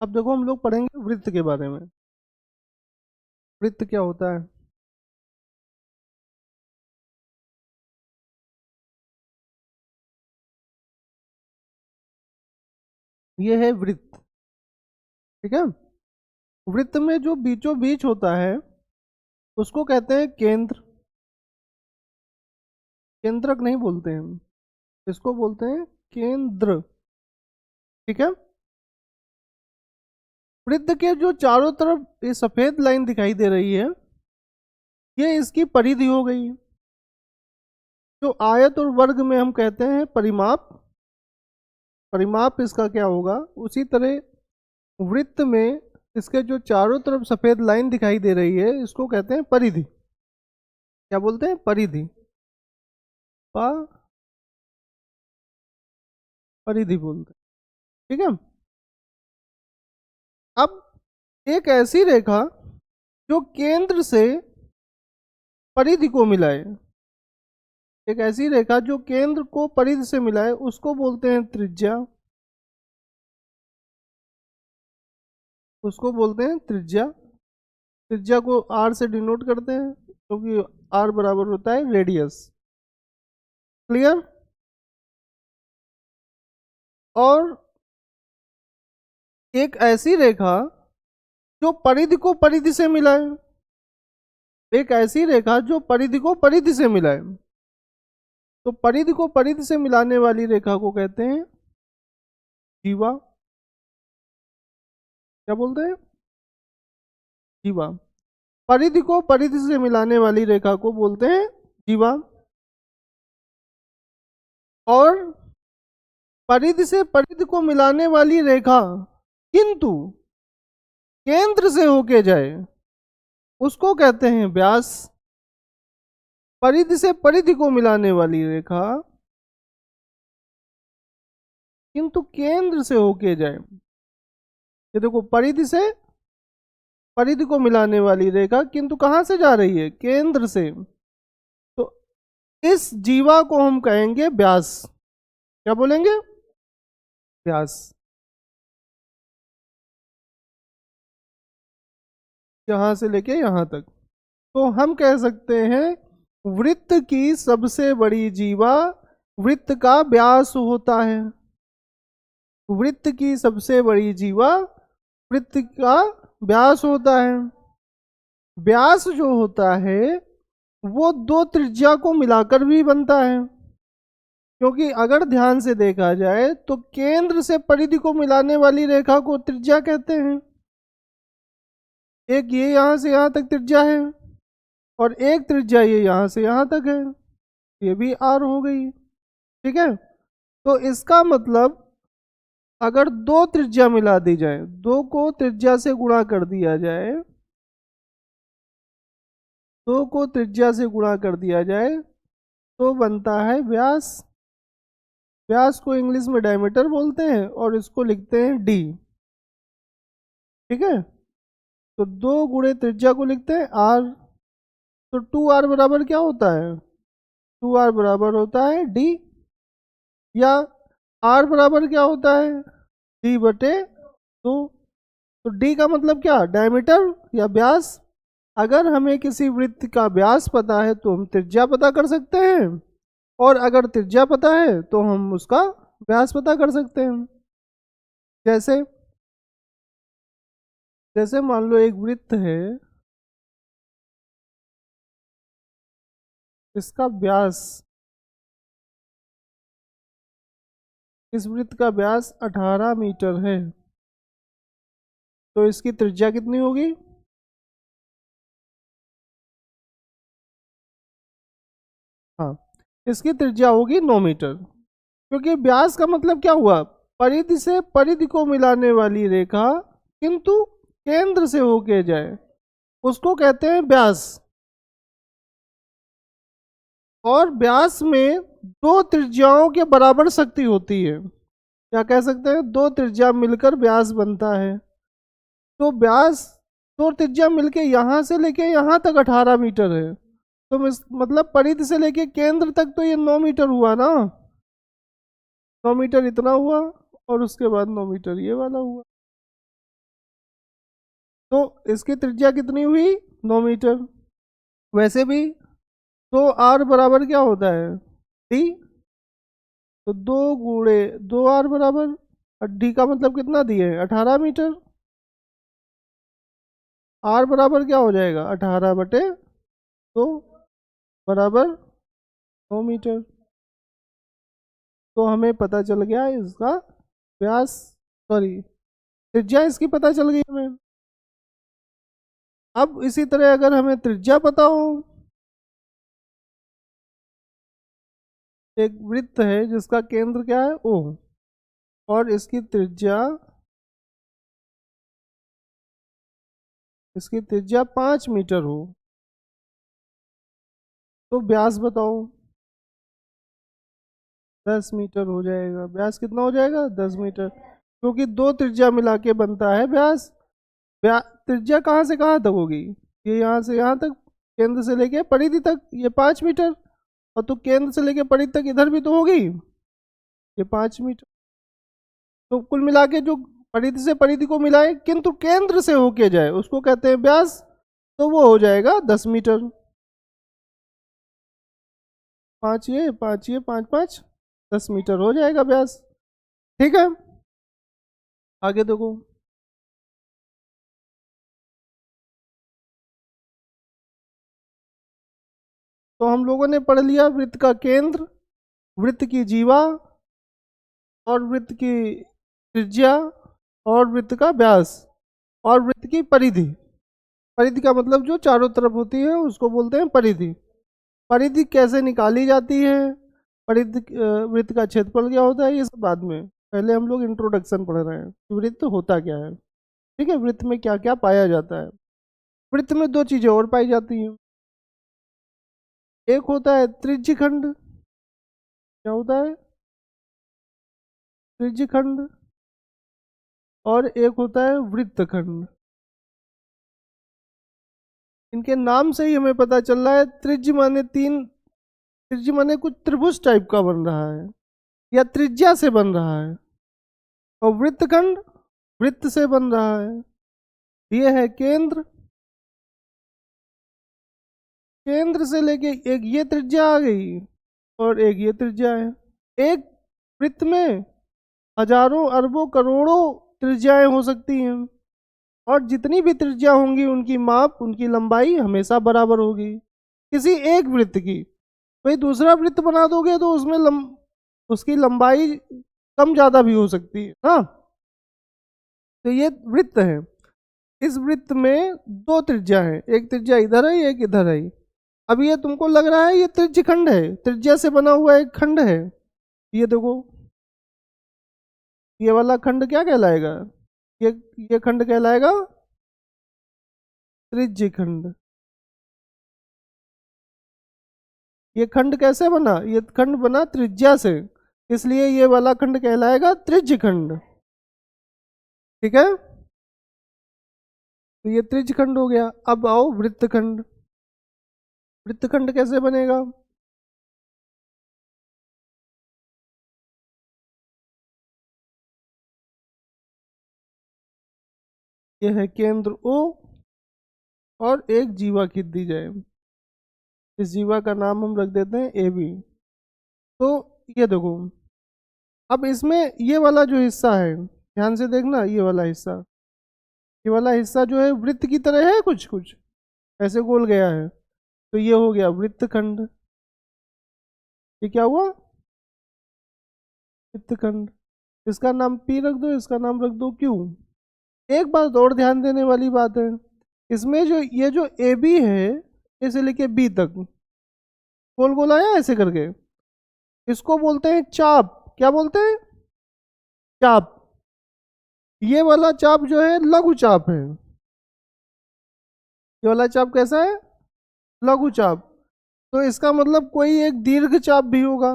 अब देखो हम लोग पढ़ेंगे वृत्त के बारे में। वृत्त क्या होता है? ये है वृत्त। ठीक है। वृत्त में जो बीचों बीच होता है उसको कहते हैं केंद्र। केंद्रक नहीं बोलते हैं हम, इसको बोलते हैं केंद्र। ठीक है। वृत्त के जो चारों तरफ ये सफेद लाइन दिखाई दे रही है, ये इसकी परिधि हो गई। जो आयत और वर्ग में हम कहते हैं परिमाप, परिमाप इसका क्या होगा, उसी तरह वृत्त में इसके जो चारों तरफ सफेद लाइन दिखाई दे रही है इसको कहते हैं परिधि। क्या बोलते हैं? परिधि। प परिधि बोलते हैं। ठीक है। अब एक ऐसी रेखा जो केंद्र से परिधि को मिलाए, एक ऐसी रेखा जो केंद्र को परिधि से मिलाए उसको बोलते हैं त्रिज्या। उसको बोलते हैं त्रिज्या। त्रिज्या को आर से डिनोट करते हैं क्योंकि आर बराबर होता है रेडियस। क्लियर? और एक ऐसी रेखा जो परिधि को परिधि से मिलाए, एक ऐसी रेखा जो परिधि को परिधि से मिलाए, तो परिधि को परिधि से मिलाने वाली रेखा को कहते हैं जीवा। क्या बोलते हैं? जीवा। परिधि को परिधि से मिलाने वाली रेखा को बोलते हैं जीवा। और परिधि से परिधि को मिलाने वाली रेखा किंतु केंद्र से होके जाए उसको कहते हैं व्यास। परिधि से परिधि को मिलाने वाली रेखा किंतु केंद्र से होके जाए, ये देखो परिधि से परिधि को मिलाने वाली रेखा किंतु कहां से जा रही है? केंद्र से। तो इस जीवा को हम कहेंगे व्यास। क्या बोलेंगे? व्यास। यहां से लेके यहां तक। तो हम कह सकते हैं वृत्त की सबसे बड़ी जीवा वृत्त का व्यास होता है। वृत्त की सबसे बड़ी जीवा वृत्त का व्यास होता है। व्यास जो होता है वो दो त्रिज्या को मिलाकर भी बनता है, क्योंकि अगर ध्यान से देखा जाए तो केंद्र से परिधि को मिलाने वाली रेखा को त्रिज्या कहते हैं। एक ये यहां से यहां तक त्रिज्या है और एक त्रिज्या ये यहां से यहां तक है, ये भी आर हो गई। ठीक है। तो इसका मतलब अगर दो त्रिज्या मिला दी जाए, दो को त्रिज्या से गुणा कर दिया जाए, दो को त्रिज्या से गुणा कर दिया जाए तो बनता है व्यास। व्यास को इंग्लिश में डायमीटर बोलते हैं और इसको लिखते हैं डी। ठीक है। तो दो गुणे त्रिज्या को लिखते हैं आर। तो 2r बराबर क्या होता है? 2r बराबर होता है डी। या r बराबर क्या होता है? डी बटे 2। तो डी का मतलब क्या? डायमीटर या व्यास। अगर हमें किसी वृत्त का व्यास पता है तो हम त्रिज्या पता कर सकते हैं, और अगर त्रिज्या पता है तो हम उसका व्यास पता कर सकते हैं। जैसे जैसे मान लो एक वृत्त है, इसका व्यास, इस वृत्त का व्यास 18 मीटर है, तो इसकी त्रिज्या कितनी होगी? हाँ, इसकी त्रिज्या होगी 9 मीटर। क्योंकि व्यास का मतलब क्या हुआ? परिधि से परिधि को मिलाने वाली रेखा किंतु केंद्र से होके जाए उसको कहते हैं व्यास। और व्यास में दो त्रिज्याओं के बराबर शक्ति होती है। क्या कह सकते हैं? दो त्रिज्या मिलकर व्यास बनता है। तो व्यास, दो त्रिज्या मिलके यहां से लेके यहां तक 18 मीटर है, तो मतलब परिधि से लेके केंद्र तक तो ये 9 मीटर हुआ ना। 9 मीटर इतना हुआ और उसके बाद 9 मीटर ये वाला हुआ। तो इसकी त्रिज्या कितनी हुई, 9 मीटर। वैसे भी तो आर बराबर क्या होता है, डी। तो 2 बराबर डी का मतलब कितना दिए, 18 मीटर। आर बराबर क्या हो जाएगा, 18/2 बराबर 9 मीटर। तो हमें पता चल गया इसका व्यास, सॉरी त्रिज्या इसकी पता चल गई हमें। अब इसी तरह अगर हमें त्रिज्या पता हो, एक वृत्त है जिसका केंद्र क्या है, ओ, और इसकी त्रिज्या 5 मीटर हो, तो व्यास बताओ। 10 मीटर हो जाएगा। व्यास कितना हो जाएगा, 10 मीटर, क्योंकि दो त्रिज्या मिला के बनता है व्यास। त्रिज्या कहाँ से कहाँ तक होगी, ये यहाँ से यहाँ तक, केंद्र से लेके परिधि तक ये 5 मीटर, और तो केंद्र से लेके परिधि तक इधर भी तो होगी ये 5 मीटर। तो कुल मिला के जो परिधि से परिधि को मिलाए किंतु केंद्र से होके जाए उसको कहते हैं व्यास, तो वो हो जाएगा 10 मीटर। 5 5 10 मीटर हो जाएगा व्यास। ठीक है, आगे देखो। तो हम लोगों ने पढ़ लिया वृत्त का केंद्र, वृत्त की जीवा, और वृत्त की त्रिज्या, और वृत्त का व्यास, और वृत्त की परिधि। परिधि का मतलब जो चारों तरफ होती है उसको बोलते हैं परिधि। परिधि कैसे निकाली जाती है, परिधि वृत्त का क्षेत्रफल क्या होता है, ये सब बाद में, पहले हम लोग इंट्रोडक्शन पढ़ रहे हैं कि वृत्त होता क्या है। ठीक है, वृत्त में क्या क्या पाया जाता है। वृत्त में दो चीजें और पाई जाती हैं, एक होता है त्रिज्यखंड। क्या होता है, त्रिज्यखंड। और एक होता है वृत्तखंड। इनके नाम से ही हमें पता चल रहा है, त्रिज्य माने तीन, त्रिज्य माने कुछ त्रिभुज टाइप का बन रहा है या त्रिज्या से बन रहा है, और वृत्तखंड वृत्त से बन रहा है। ये है केंद्र, केंद्र से लेके एक ये त्रिज्या आ गई और एक ये त्रिज्या है। एक वृत्त में हजारों अरबों करोड़ों त्रिज्याएं हो सकती हैं, और जितनी भी त्रिज्या होंगी उनकी माप, उनकी लंबाई हमेशा बराबर होगी किसी एक वृत्त की। भाई दूसरा वृत्त बना दोगे तो उसमें उसकी लंबाई कम ज़्यादा भी हो सकती है ना। तो ये वृत्त है, इस वृत्त में दो त्रिज्या है, एक त्रिज्या इधर है एक इधर है। अब ये तुमको लग रहा है ये त्रिज्य खंड है, त्रिज्या से बना हुआ एक खंड है। ये देखो, ये वाला खंड क्या कहलाएगा, ये ये खंड कहलाएगा त्रिज्य खंड। ये खंड कैसे बना, ये खंड बना त्रिज्या से, इसलिए ये वाला खंड कहलाएगा त्रिज्य खंड। ठीक है, तो ये त्रिज्य खंड हो गया। अब आओ वृत्तखंड। वृत्तखंड कैसे बनेगा, ये है केंद्र O और एक जीवा खींच दी जाए, इस जीवा का नाम हम रख देते हैं AB। तो ये देखो, अब इसमें ये वाला जो हिस्सा है, ध्यान से देखना, ये वाला हिस्सा, ये वाला हिस्सा जो है वृत्त की तरह है, कुछ कुछ ऐसे गोल गया है, तो ये हो गया वृत्तखंड। ये क्या हुआ, वृत्तखंड। इसका नाम P रख दो, इसका नाम रख दो Q। एक बात और ध्यान देने वाली बात है, इसमें जो ये जो AB है, इसे लेके B तक गोल गोल आया ऐसे करके, इसको बोलते हैं चाप। क्या बोलते हैं, चाप। ये वाला चाप जो है लघु चाप है, ये वाला चाप कैसा है, लघु चाप। तो इसका मतलब कोई एक दीर्घ चाप भी होगा।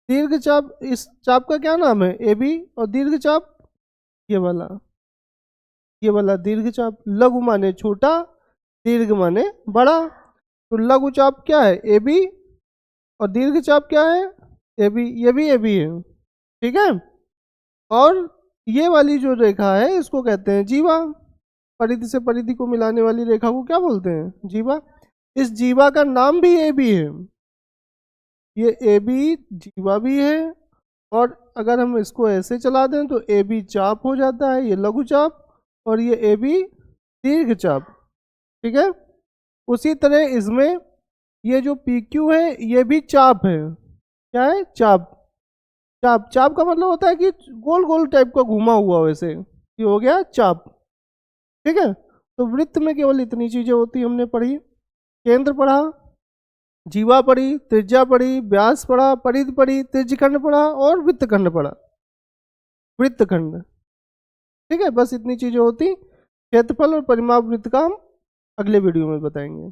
दीर्घ चाप, इस चाप का क्या नाम है, AB। और दीर्घ चाप ये वाला, ये वाला दीर्घ चाप। लघु माने छोटा, दीर्घ माने बड़ा। तो लघु चाप क्या है, AB, और दीर्घ चाप क्या है, AB। ये भी AB है, ठीक है। और ये वाली जो रेखा है इसको कहते हैं जीवा। परिधि से परिधि को मिलाने वाली रेखा को क्या बोलते हैं? जीवा। इस जीवा का नाम भी ए बी है, ये ए बी जीवा भी है। और अगर हम इसको ऐसे चला दें तो ए बी चाप हो जाता है, ये लघु चाप, और ये ए बी दीर्घ चाप। ठीक है। उसी तरह इसमें ये जो पी क्यू है ये भी चाप है। क्या है? चाप। चाप, चाप का मतलब होता है कि गोल गोल टाइप का घुमा हुआ, वैसे ये हो गया चाप। ठीक है। तो वृत्त में केवल इतनी चीजें होती हमने पढ़ी। केंद्र पढ़ा, जीवा पढ़ी, त्रिज्या पढ़ी, व्यास पढ़ा, परिधि पढ़ी, त्रिज्यखंड पढ़ा और वृत्तखंड पढ़ा। वृत्तखंड। ठीक है, बस इतनी चीजें होती। क्षेत्रफल और परिमाप वृत्त का हम अगले वीडियो में बताएंगे।